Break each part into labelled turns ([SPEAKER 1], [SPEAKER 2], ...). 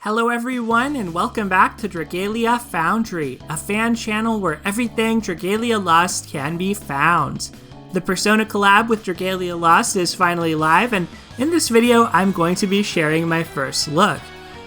[SPEAKER 1] Hello everyone and welcome back to Dragalia Foundry, a fan channel where everything Dragalia Lost can be found. The Persona collab with Dragalia Lost is finally live, and in this video I'm going to be sharing my first look.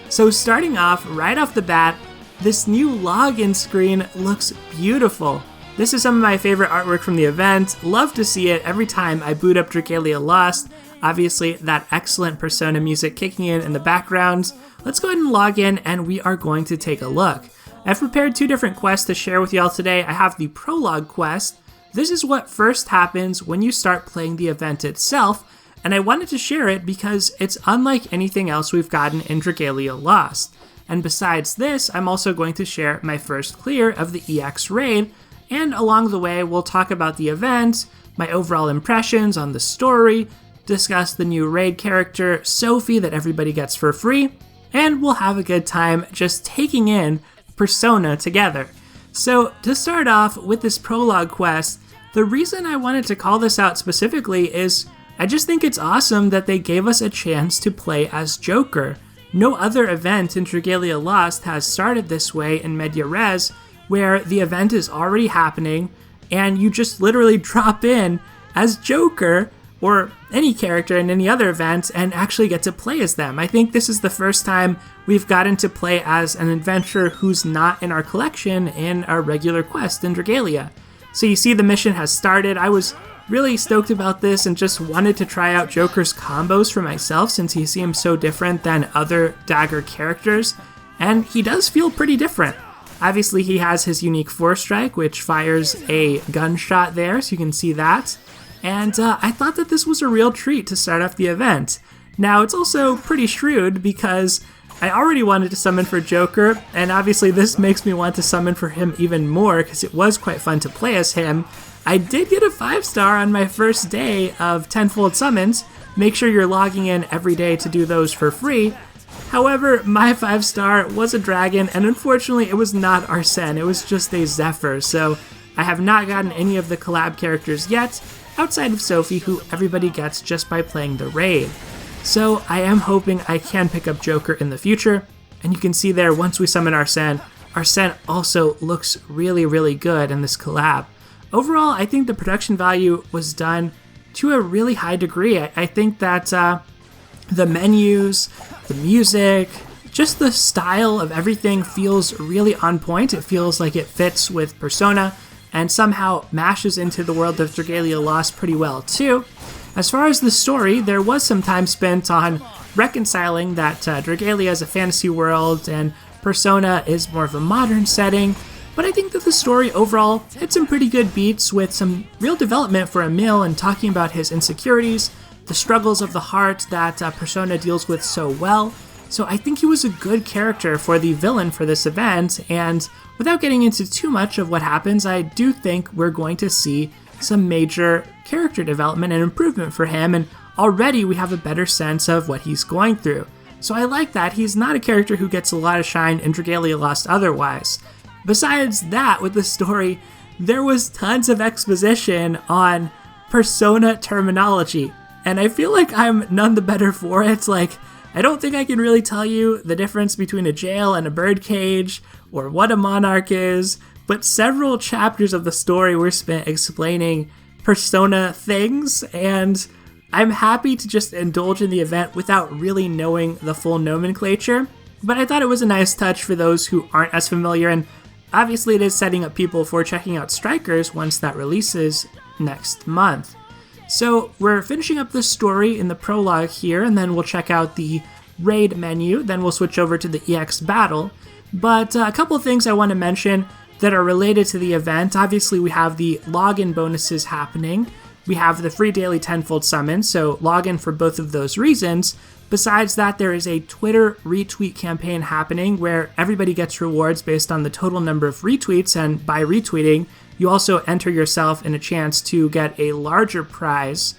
[SPEAKER 1] So starting off, right off the bat, this new login screen looks beautiful. This is some of my favorite artwork from the event. Love to see it every time I boot up Dragalia Lost. Obviously, that excellent Persona music kicking in the background. Let's go ahead and log in and we are going to take a look. I've prepared two different quests to share with y'all today. I have the prologue quest. This is what first happens when you start playing the event itself, and I wanted to share it because it's unlike anything else we've gotten in Dragalia Lost. And besides this, I'm also going to share my first clear of the EX raid, and along the way we'll talk about the event, my overall impressions on the story, discuss the new raid character, Sophie, that everybody gets for free, and we'll have a good time just taking in Persona together. So to start off with this prologue quest, the reason I wanted to call this out specifically is I just think it's awesome that they gave us a chance to play as Joker. No other event in Dragalia Lost has started this way in Media Res, where the event is already happening and you just literally drop in as Joker or any character in any other event and actually get to play as them. I think this is the first time we've gotten to play as an adventurer who's not in our collection in our regular quest in Dragalia. So you see the mission has started. I was really stoked about this and just wanted to try out Joker's combos for myself since he seems so different than other Dagger characters, and he does feel pretty different. Obviously he has his unique Force Strike, which fires a gunshot there, so you can see that. And I thought that this was a real treat to start off the event. Now, it's also pretty shrewd because I already wanted to summon for Joker, and obviously this makes me want to summon for him even more because it was quite fun to play as him. I did get a 5-star on my first day of tenfold summons. Make sure you're logging in every day to do those for free. However, my 5-star was a dragon, and unfortunately it was not Arsene, it was just a Zephyr, so I have not gotten any of the collab characters yet, outside of Sophie, who everybody gets just by playing the raid. So I am hoping I can pick up Joker in the future, and you can see there once we summon Arsene, Arsene also looks really, really good in this collab. Overall, I think the production value was done to a really high degree. I think that the menus, the music, just the style of everything feels really on point. It feels like it fits with Persona and somehow mashes into the world of Dragalia Lost pretty well too. As far as the story, there was some time spent on reconciling that Dragalia is a fantasy world and Persona is more of a modern setting, but I think that the story overall hit some pretty good beats with some real development for Emil and talking about his insecurities, the struggles of the heart that Persona deals with so well. So I think he was a good character for the villain for this event, and without getting into too much of what happens, I do think we're going to see some major character development and improvement for him, and already we have a better sense of what he's going through. So I like that. He's not a character who gets a lot of shine in Dragalia Lost otherwise. Besides that, with the story, there was tons of exposition on Persona terminology, and I feel like I'm none the better for it. I don't think I can really tell you the difference between a jail and a birdcage, or what a monarch is, but several chapters of the story were spent explaining Persona things, and I'm happy to just indulge in the event without really knowing the full nomenclature, but I thought it was a nice touch for those who aren't as familiar, and obviously it is setting up people for checking out Strikers once that releases next month. So we're finishing up this story in the prologue here, and then we'll check out the raid menu, then we'll switch over to the EX battle. But a couple of things I want to mention that are related to the event. Obviously we have the login bonuses happening. We have the free daily tenfold summon, so log in for both of those reasons. Besides that, there is a Twitter retweet campaign happening where everybody gets rewards based on the total number of retweets, and by retweeting, you also enter yourself in a chance to get a larger prize.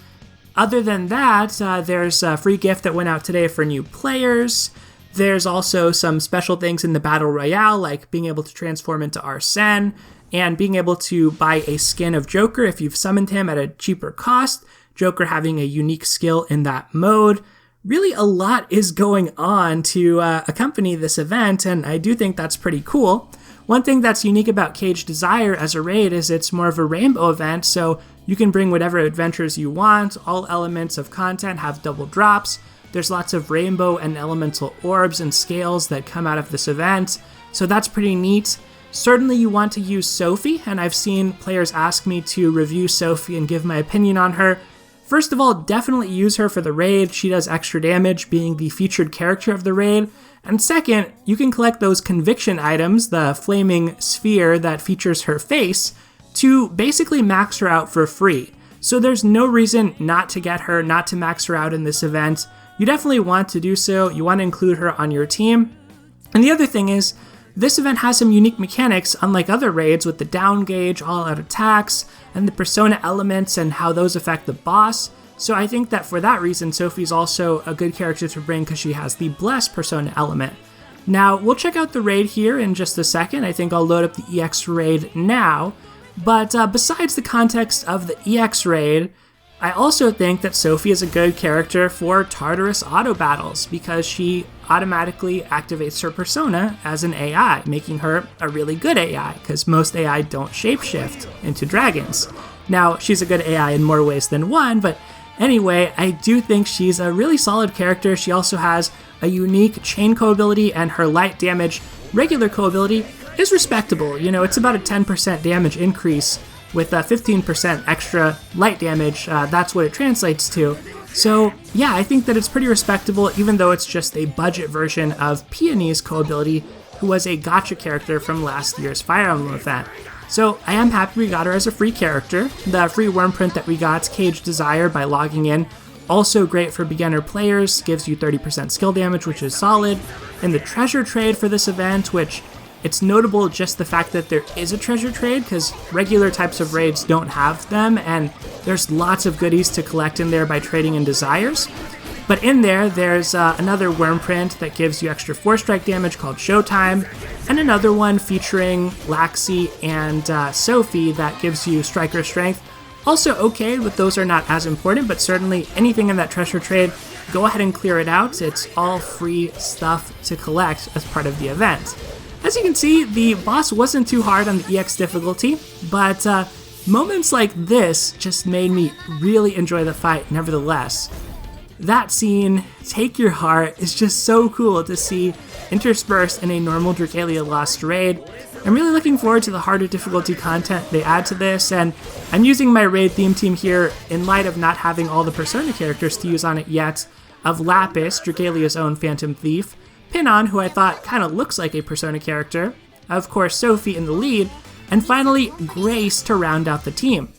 [SPEAKER 1] Other than that, there's a free gift that went out today for new players. There's also some special things in the Battle Royale, like being able to transform into Arsene, and being able to buy a skin of Joker if you've summoned him at a cheaper cost, Joker having a unique skill in that mode. really a lot is going on to accompany this event, and I do think that's pretty cool. One thing that's unique about Cage Desire as a raid is it's more of a rainbow event, so you can bring whatever adventures you want. All elements of content have double drops. There's lots of rainbow and elemental orbs and scales that come out of this event, so that's pretty neat. Certainly you want to use Sophie, and I've seen players ask me to review Sophie and give my opinion on her. First of all, definitely use her for the raid. She does extra damage, being the featured character of the raid. And second, you can collect those conviction items, the flaming sphere that features her face, to basically max her out for free. So there's no reason not to get her, not to max her out in this event. You definitely want to do so. You want to include her on your team. And the other thing is, this event has some unique mechanics, unlike other raids, with the down gauge, all-out attacks, and the persona elements and how those affect the boss. So I think that for that reason, Sophie's also a good character to bring because she has the Bless persona element. Now, we'll check out the raid here in just a second. I think I'll load up the EX raid now. But besides the context of the EX raid, I also think that Sophie is a good character for Tartarus auto battles because she automatically activates her persona as an AI, making her a really good AI because most AI don't shapeshift into dragons. Now, she's a good AI in more ways than one, but anyway, I do think she's a really solid character. She also has a unique chain co-ability, and her light damage regular co-ability is respectable. You know, it's about a 10% damage increase with 15% extra light damage. That's what it translates to. So yeah, I think that it's pretty respectable, even though it's just a budget version of Peony's co-ability, who was a gacha character from last year's Fire Emblem event. So I am happy we got her as a free character. The free worm print that we got, Cage Desire, by logging in, also great for beginner players, gives you 30% skill damage, which is solid. And the treasure trade for this event, which it's notable just the fact that there is a treasure trade because regular types of raids don't have them, and there's lots of goodies to collect in there by trading in desires. But in there's another worm print that gives you extra 4-strike damage called Showtime, and another one featuring Laxi and Sophie that gives you Striker Strength. Also okay, but those are not as important, but certainly anything in that treasure trade, go ahead and clear it out. It's all free stuff to collect as part of the event. As you can see, the boss wasn't too hard on the EX difficulty, but moments like this just made me really enjoy the fight nevertheless. That scene, Take Your Heart, is just so cool to see interspersed in a normal Dragalia Lost raid. I'm really looking forward to the harder difficulty content they add to this, and I'm using my raid theme team here in light of not having all the Persona characters to use on it yet, of Lapis, Dragalia's own Phantom Thief, Pinon, who I thought kind of looks like a Persona character, of course Sophie in the lead, and finally Grace to round out the team.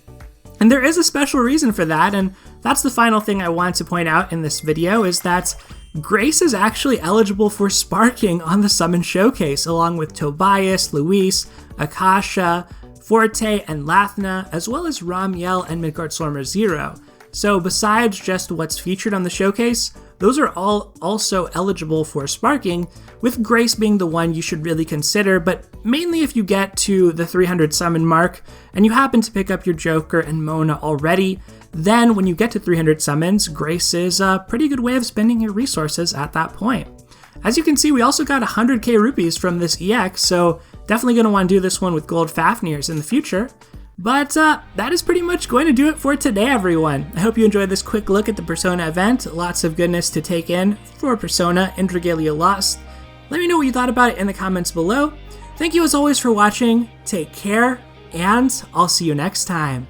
[SPEAKER 1] And there is a special reason for that, and that's the final thing I want to point out in this video, is that Grace is actually eligible for sparking on the Summon Showcase, along with Tobias, Luis, Akasha, Forte, and Lathna, as well as Ramiel and Midgardsormr Zero. So besides just what's featured on the showcase, those are all also eligible for sparking, with Grace being the one you should really consider, but mainly if you get to the 300 summon mark and you happen to pick up your Joker and Mona already, then when you get to 300 summons, Grace is a pretty good way of spending your resources at that point. As you can see, we also got 100k rupees from this EX, so definitely going to want to do this one with gold Fafnirs in the future. But that is pretty much going to do it for today, everyone. I hope you enjoyed this quick look at the Persona event. Lots of goodness to take in for Persona in Dragalia Lost. Let me know what you thought about it in the comments below. Thank you as always for watching, take care, and I'll see you next time.